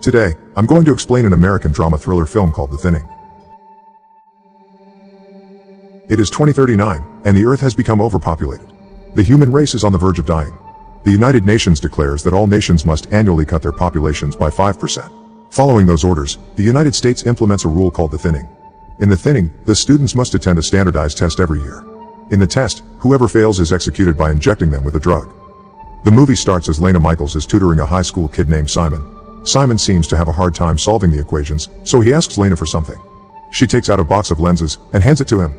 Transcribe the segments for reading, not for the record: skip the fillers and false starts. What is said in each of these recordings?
Today, I'm going to explain an American drama thriller film called The Thinning. It is 2039, and the Earth has become overpopulated. The human race is on the verge of dying. The United Nations declares that all nations must annually cut their populations by 5%. Following those orders, the United States implements a rule called The Thinning. In The Thinning, the students must attend a standardized test every year. In the test, whoever fails is executed by injecting them with a drug. The movie starts as Lena Michaels is tutoring a high school kid named Simon. Simon seems to have a hard time solving the equations, so he asks Lena for something. She takes out a box of lenses and hands it to him.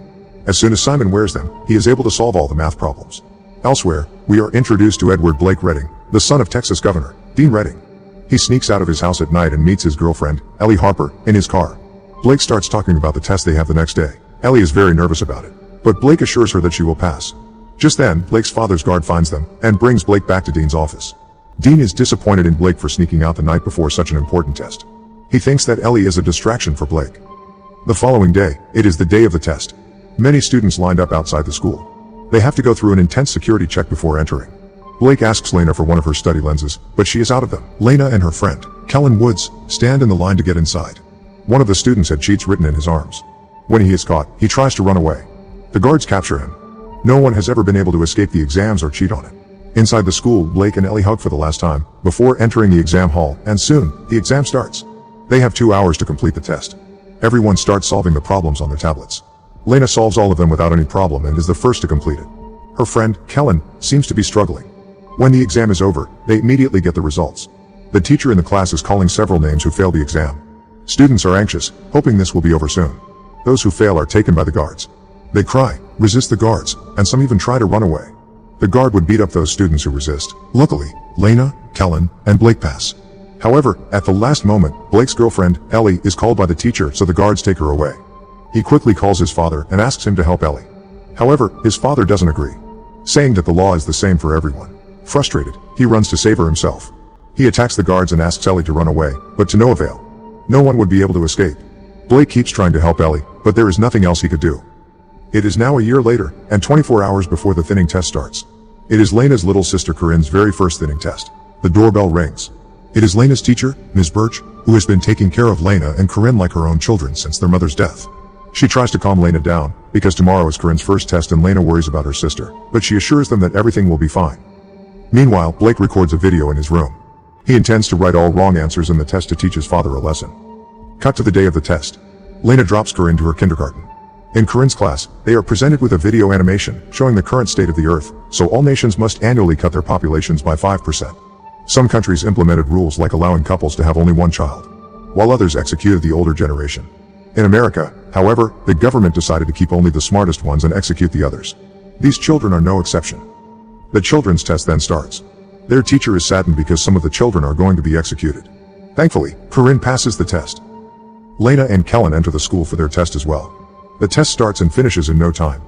As soon as Simon wears them, he is able to solve all the math problems. Elsewhere, we are introduced to Edward Blake Redding, the son of Texas Governor Dean Redding. He sneaks out of his house at night and meets his girlfriend, Ellie Harper, in his car. Blake starts talking about the test they have the next day. Ellie is very nervous about it, but Blake assures her that she will pass. Just then, Blake's father's guard finds them and brings Blake back to Dean's office. Dean is disappointed in Blake for sneaking out the night before such an important test. He thinks that Ellie is a distraction for Blake. The following day, it is the day of the test. Many students lined up outside the school. They have to go through an intense security check before entering. Blake asks Lena for one of her study lenses, but she is out of them. Lena and her friend, Kellen Woods, stand in the line to get inside. One of the students had cheats written in his arms. When he is caught, he tries to run away. The guards capture him. No one has ever been able to escape the exams or cheat on it. Inside the school, Blake and Ellie hug for the last time, before entering the exam hall, and soon, the exam starts. They have 2 hours to complete the test. Everyone starts solving the problems on their tablets. Lena solves all of them without any problem and is the first to complete it. Her friend, Kellen, seems to be struggling. When the exam is over, they immediately get the results. The teacher in the class is calling several names who failed the exam. Students are anxious, hoping this will be over soon. Those who fail are taken by the guards. They cry, resist the guards, and some even try to run away. The guard would beat up those students who resist. Luckily, Lena, Kellen, and Blake pass. However, at the last moment, Blake's girlfriend, Ellie, is called by the teacher, so the guards take her away. He quickly calls his father and asks him to help Ellie. However, his father doesn't agree, saying that the law is the same for everyone. Frustrated, he runs to save her himself. He attacks the guards and asks Ellie to run away, but to no avail. No one would be able to escape. Blake keeps trying to help Ellie, but there is nothing else he could do. It is now a year later, and 24 hours before the thinning test starts. It is Lena's little sister Corinne's very first thinning test. The doorbell rings. It is Lena's teacher, Ms. Birch, who has been taking care of Lena and Corinne like her own children since their mother's death. She tries to calm Lena down, because tomorrow is Corinne's first test and Lena worries about her sister, but she assures them that everything will be fine. Meanwhile, Blake records a video in his room. He intends to write all wrong answers in the test to teach his father a lesson. Cut to the day of the test. Lena drops Corinne to her kindergarten. In Corinne's class, they are presented with a video animation showing the current state of the Earth, so all nations must annually cut their populations by 5%. Some countries implemented rules like allowing couples to have only one child, while others executed the older generation. In America, however, the government decided to keep only the smartest ones and execute the others. These children are no exception. The children's test then starts. Their teacher is saddened because some of the children are going to be executed. Thankfully, Corinne passes the test. Lena and Kellen enter the school for their test as well. The test starts and finishes in no time.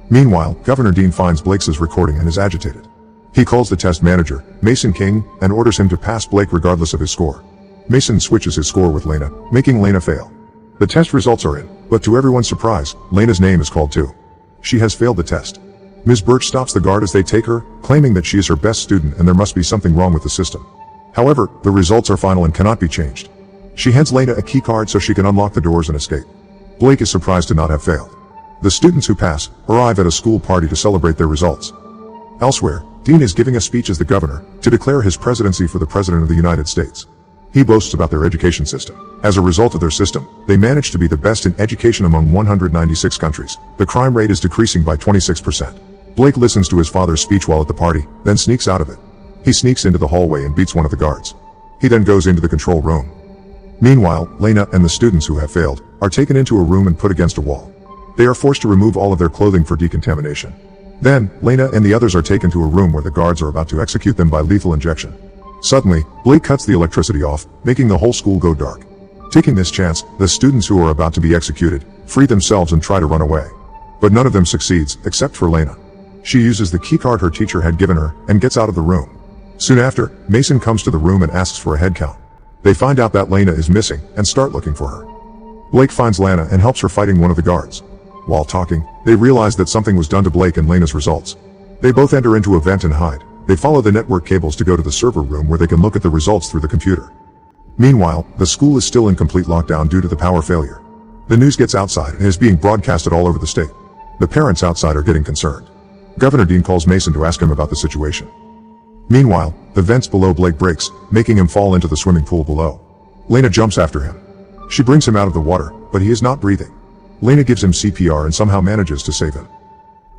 Meanwhile, Governor Dean finds Blake's recording and is agitated. He calls the test manager, Mason King, and orders him to pass Blake regardless of his score. Mason switches his score with Lena, making Lena fail. The test results are in, but to everyone's surprise, Lena's name is called too. She has failed the test. Ms. Birch stops the guard as they take her, claiming that she is her best student and there must be something wrong with the system. However, the results are final and cannot be changed. She hands Lena a key card so she can unlock the doors and escape. Blake is surprised to not have failed. The students who pass arrive at a school party to celebrate their results. Elsewhere, Dean is giving a speech as the governor to declare his presidency for the President of the United States. He boasts about their education system. As a result of their system, they manage to be the best in education among 196 countries. The crime rate is decreasing by 26%. Blake listens to his father's speech while at the party, then sneaks out of it. He sneaks into the hallway and beats one of the guards. He then goes into the control room. Meanwhile, Lena and the students who have failed are taken into a room and put against a wall. They are forced to remove all of their clothing for decontamination. Then, Lena and the others are taken to a room where the guards are about to execute them by lethal injection. Suddenly, Blake cuts the electricity off, making the whole school go dark. Taking this chance, the students who are about to be executed free themselves and try to run away. But none of them succeeds, except for Lena. She uses the keycard her teacher had given her and gets out of the room. Soon after, Mason comes to the room and asks for a head count. They find out that Lena is missing and start looking for her. Blake finds Lena and helps her fighting one of the guards. While talking, they realize that something was done to Blake and Lena's results. They both enter into a vent and hide. They follow the network cables to go to the server room where they can look at the results through the computer. Meanwhile, the school is still in complete lockdown due to the power failure. The news gets outside and is being broadcasted all over the state. The parents outside are getting concerned. Governor Dean calls Mason to ask him about the situation. Meanwhile, the vents below Blake breaks, making him fall into the swimming pool below. Lena jumps after him. She brings him out of the water, but he is not breathing. Lena gives him CPR and somehow manages to save him.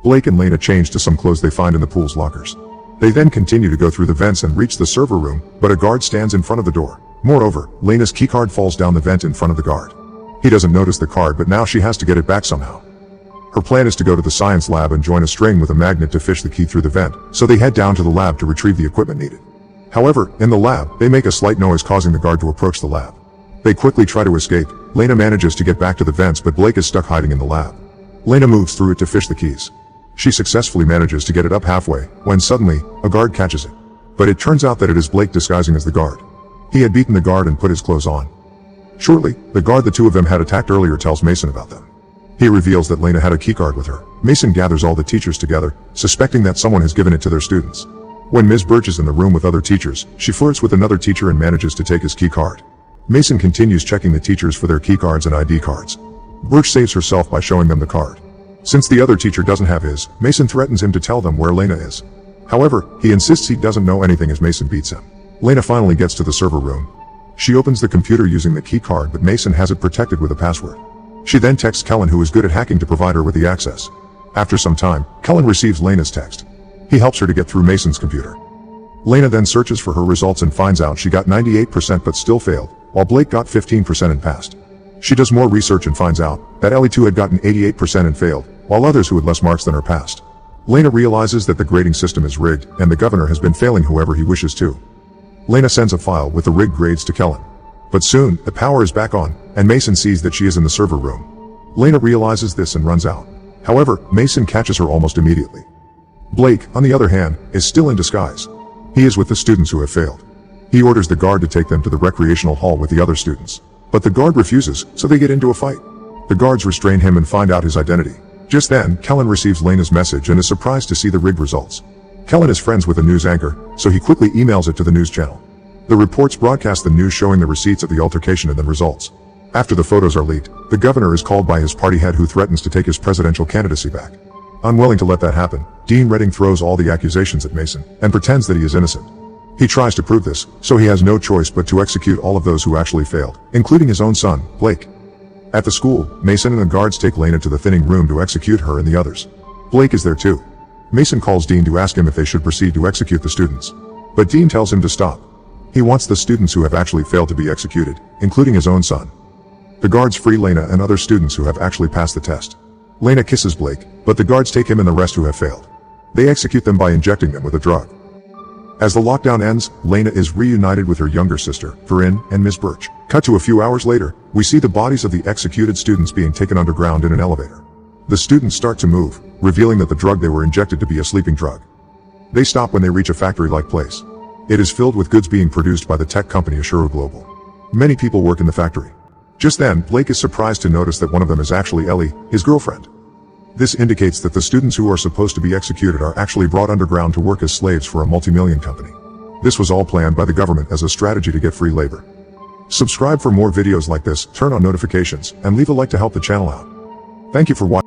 Blake and Lena change to some clothes they find in the pool's lockers. They then continue to go through the vents and reach the server room, but a guard stands in front of the door. Moreover, Lena's keycard falls down the vent in front of the guard. He doesn't notice the card, but now she has to get it back somehow. Her plan is to go to the science lab and join a string with a magnet to fish the key through the vent, so they head down to the lab to retrieve the equipment needed. However, in the lab, they make a slight noise causing the guard to approach the lab. They quickly try to escape. Lena manages to get back to the vents, but Blake is stuck hiding in the lab. Lena moves through it to fish the keys. She successfully manages to get it up halfway, when suddenly, a guard catches it. But it turns out that it is Blake disguising as the guard. He had beaten the guard and put his clothes on. Shortly, the guard the two of them had attacked earlier tells Mason about them. He reveals that Lena had a keycard with her. Mason gathers all the teachers together, suspecting that someone has given it to their students. When Ms. Birch is in the room with other teachers, she flirts with another teacher and manages to take his keycard. Mason continues checking the teachers for their keycards and ID cards. Birch saves herself by showing them the card. Since the other teacher doesn't have his, Mason threatens him to tell them where Lena is. However, he insists he doesn't know anything as Mason beats him. Lena finally gets to the server room. She opens the computer using the keycard, but Mason has it protected with a password. She then texts Kellen, who is good at hacking, to provide her with the access. After some time, Kellen receives Lena's text. He helps her to get through Mason's computer. Lena then searches for her results and finds out she got 98% but still failed, while Blake got 15% and passed. She does more research and finds out that Ellie too had gotten 88% and failed, while others who had less marks than her passed. Lena realizes that the grading system is rigged, and the governor has been failing whoever he wishes to. Lena sends a file with the rigged grades to Kellen. But soon, the power is back on, and Mason sees that she is in the server room. Lena realizes this and runs out. However, Mason catches her almost immediately. Blake, on the other hand, is still in disguise. He is with the students who have failed. He orders the guard to take them to the recreational hall with the other students. But the guard refuses, so they get into a fight. The guards restrain him and find out his identity. Just then, Kellen receives Lena's message and is surprised to see the rigged results. Kellen is friends with a news anchor, so he quickly emails it to the news channel. The reports broadcast the news showing the receipts of the altercation and the results. After the photos are leaked, the governor is called by his party head, who threatens to take his presidential candidacy back. Unwilling to let that happen, Dean Redding throws all the accusations at Mason and pretends that he is innocent. He tries to prove this, so he has no choice but to execute all of those who actually failed, including his own son, Blake. At the school, Mason and the guards take Lena to the thinning room to execute her and the others. Blake is there too. Mason calls Dean to ask him if they should proceed to execute the students. But Dean tells him to stop. He wants the students who have actually failed to be executed, including his own son. The guards free Lena and other students who have actually passed the test. Lena kisses Blake, but the guards take him and the rest who have failed. They execute them by injecting them with a drug. As the lockdown ends, Lena is reunited with her younger sister, Corinne, and Ms. Birch. Cut to a few hours later, we see the bodies of the executed students being taken underground in an elevator. The students start to move, revealing that the drug they were injected to be a sleeping drug. They stop when they reach a factory-like place. It is filled with goods being produced by the tech company Ashura Global. Many people work in the factory. Just then, Blake is surprised to notice that one of them is actually Ellie, his girlfriend. This indicates that the students who are supposed to be executed are actually brought underground to work as slaves for a multi-million company. This was all planned by the government as a strategy to get free labor. Subscribe for more videos like this, turn on notifications, and leave a like to help the channel out. Thank you for watching.